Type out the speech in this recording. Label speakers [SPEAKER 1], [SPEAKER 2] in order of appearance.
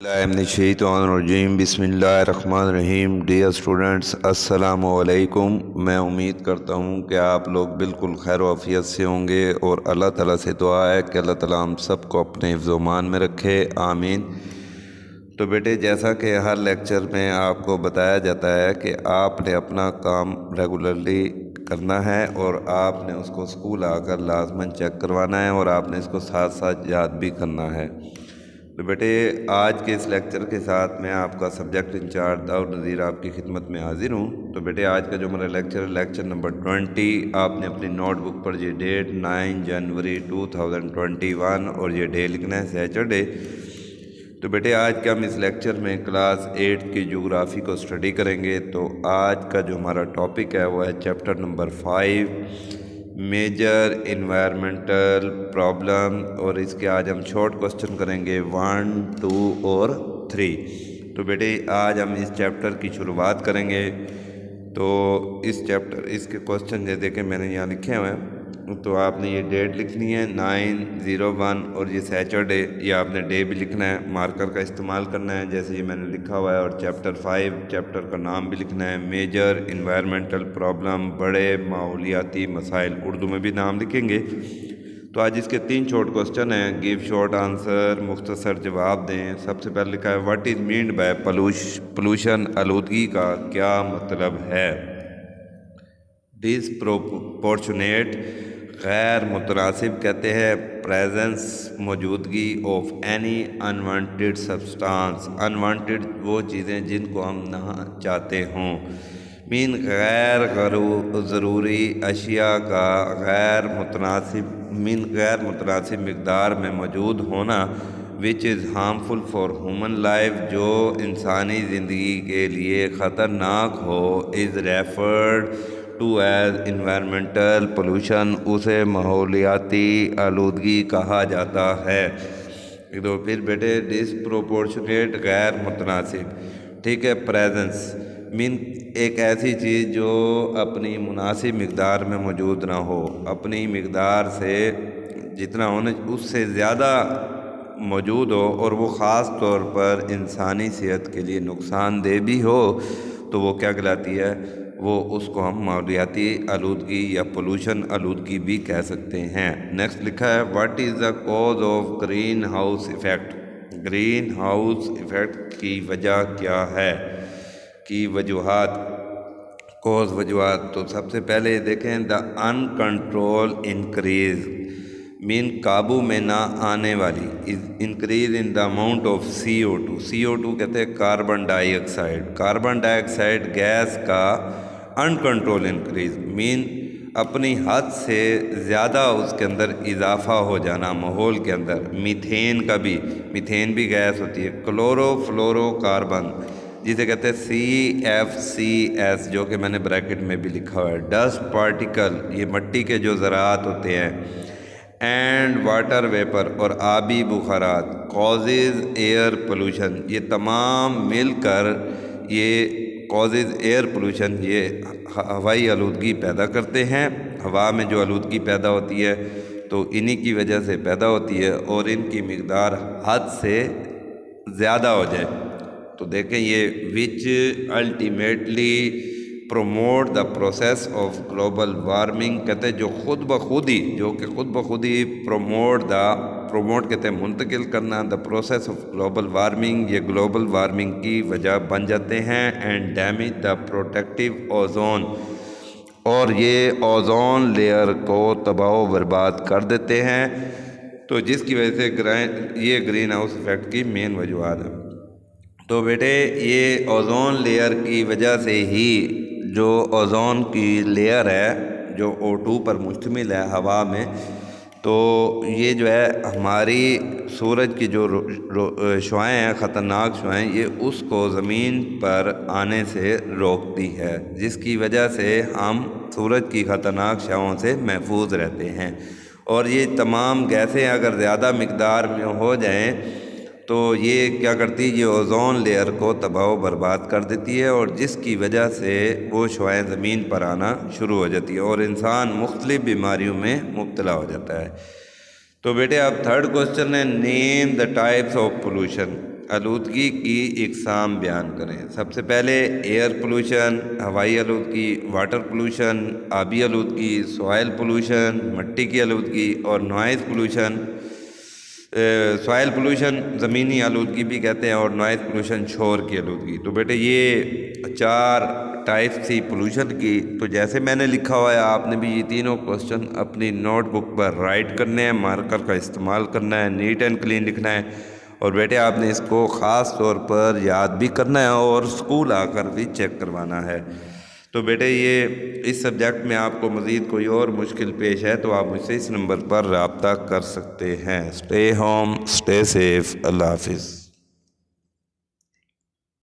[SPEAKER 1] बिस्मिल्लाहिर्रहमानिर्रहीम बिस्मिल्लाहिर्रहमानिर्रहीम। Dear students, अस्सलाम वालेकुम। मैं उम्मीद करता हूँ कि आप लोग बिल्कुल खैर आफियत से होंगे और अल्लाह ताला से दुआ है कि अल्लाह ताला हम सबको अपने हिफ्ज़-ओ-मान में रखे, आमीन। तो बेटे, जैसा कि हर लेक्चर में आपको बताया जाता है कि आपने अपना काम रेगुलरली करना है और आपने उसको स्कूल आकर लाजमन चेक करवाना है और आपने इसको साथ साथ याद भी करना है। तो बेटे, आज के इस लेक्चर के साथ मैं आपका सब्जेक्ट इंचार्ज दाऊद नज़ीर आपकी खिदमत में हाजिर हूँ। तो बेटे, आज का जो मेरा लेक्चर है लेक्चर नंबर 20। आपने अपनी नोटबुक पर ये डेट 9 जनवरी 2021 और ये डे लिखना है सैटरडे। तो बेटे, आज के हम इस लेक्चर में क्लास 8 की ज्योग्राफी को स्टडी करेंगे। तो आज का जो हमारा टॉपिक है वो है chapter number 5, major environmental problem, और इसके आज हम शॉर्ट क्वेश्चन करेंगे 1, 2 और 3। तो बेटे, आज हम इस चैप्टर की शुरुआत करेंगे। तो इस चैप्टर इसके क्वेश्चन ये देखें मैंने यहाँ लिखे हुए हैं। तो आपने ये डेट लिखनी है 9/01 और ये सैटरडे, ये आपने डे भी लिखना है, मार्कर का इस्तेमाल करना है जैसे ये मैंने लिखा हुआ है। और चैप्टर 5 चैप्टर का नाम भी लिखना है मेजर इन्वायरमेंटल प्रॉब्लम, बड़े माहौलियाती मसाइल, उर्दू में भी नाम लिखेंगे। तो आज इसके 3 शॉर्ट क्वेश्चन हैं। गिव शॉर्ट आंसर, मुख्तसर जवाब दें। सबसे पहले लिखा है what is meant by pollution, आलूदगी का क्या मतलब है। डिसप्रोपोर्शनेट, गैर मुतनासिब कहते हैं प्रेजेंस, मौजूदगी of any unwanted substance, unwanted वो चीज़ें जिनको हम ना चाहते हों। मीन गैर ज़रूरी अशिया का गैर मुतनासिब मकदार में मौजूद होना, which is harmful for human life, जो इंसानी ज़िंदगी के लिए ख़तरनाक हो, is referred to as environmental pollution, उसे माहौलियाती आलूदगी कहा जाता है। तो फिर बेटे, डिसप्रोपोर्शनेट गैर मुतनासिब, ठीक है, प्रेजेंस मीन एक ऐसी चीज़ जो अपनी मुनासिब मकदार में मौजूद ना हो, अपनी मकदार से जितना होने उससे ज़्यादा मौजूद हो और वो ख़ास तौर पर इंसानी सेहत के लिए नुकसानदेह भी हो, तो वो क्या कहलाती है, वो उसको हम माहौलियाती आलूदगी या पोल्यूशन आलूदगी भी कह सकते हैं। नेक्स्ट लिखा है what is the cause of green house effect, green house effect की वजह क्या है, की वजूहात, कॉज वजूहात। तो सबसे पहले देखें द अनकंट्रोल इंक्रीज, मीन काबू में ना आने वाली, increase in the amount of CO2, CO2 कहते हैं carbon dioxide, carbon dioxide gas का अनकंट्रोल इंक्रीज मीन अपनी हद से ज़्यादा उसके अंदर इजाफ़ा हो जाना माहौल के अंदर। मीथेन भी गैस होती है। क्लोरोफ्लोरोकार्बन जिसे कहते हैं CFCS, जो कि मैंने ब्रैकेट में भी लिखा हुआ है। डस्ट पार्टिकल, ये मिट्टी के जो ज़रात होते हैं। एंड वाटर वेपर, और आबी बुखारात। कॉजेज़ एयर पोल्यूशन, ये तमाम मिलकर ये कॉजेज़ एयर पोल्यूशन, ये हवाई आलूदगी पैदा करते हैं। हवा में जो आलूदगी पैदा होती है तो इन्हीं की वजह से पैदा होती है, और इनकी मकदार हद से ज़्यादा हो जाए तो देखें ये which ultimately promote the process of global warming, कहते हैं जो खुद ब खुद ही प्रोमोट कहते हैं मुंतकिल करना, the process of global warming, ये ग्लोबल वार्मिंग की वजह बन जाते हैं। And damage the protective ozone, और ये ओजोन लेयर को तबाह बर्बाद कर देते हैं। तो जिसकी वजह से ये ग्रीन हाउस इफेक्ट की मेन वजूहत है। तो बेटे, ये ओजोन लेयर की वजह से ही, जो ओजोन की लेयर है जो O2 पर मुश्तमिल है हवा में, तो ये जो है हमारी सूरज की जो शुआएँ हैं, ख़तरनाक शुआएँ, ये उसको ज़मीन पर आने से रोकती है, जिसकी वजह से हम सूरज की ख़तरनाक शुआओं से महफूज रहते हैं। और ये तमाम गैसें अगर ज़्यादा मकदार में हो जाएं तो ये क्या करती है, ये ओजोन लेयर को तबाह बर्बाद कर देती है, और जिसकी वजह से वो शुआएँ ज़मीन पर आना शुरू हो जाती है और इंसान मुख्तलिफ़ बीमारियों में मुब्तला हो जाता है। तो बेटे, अब थर्ड क्वेश्चन है name the types of pollution. آلودگی کی اقسام بیان کریں۔ سب سے پہلے ایئر پولوشن، ہوائی آلودگی، واٹر پولوشن، آبی آلودگی، سوائل پولوشن، مٹی کی آلودگی، اور نوائز پولوشن۔ سوائل پولوشن زمینی آلودگی بھی کہتے ہیں، اور نوائز پولوشن شور کی آلودگی۔ تو بیٹے یہ 4 ٹائپ تھی پولوشن کی۔ تو جیسے میں نے لکھا ہوا ہے آپ نے بھی یہ تینوں کوسچن اپنی نوٹ بک پر رائٹ کرنے ہیں، مارکر کا استعمال کرنا ہے، نیٹ اینڈ کلین لکھنا ہے، اور بیٹے آپ نے اس کو خاص طور پر یاد بھی کرنا ہے اور اسکول آ کر بھی چیک کروانا ہے۔ تو بیٹے یہ اس سبجیکٹ میں آپ کو مزید کوئی اور مشکل پیش ہے تو آپ مجھ سے اس نمبر پر رابطہ کر سکتے ہیں۔ اسٹے ہوم، اسٹے سیف، اللہ حافظ۔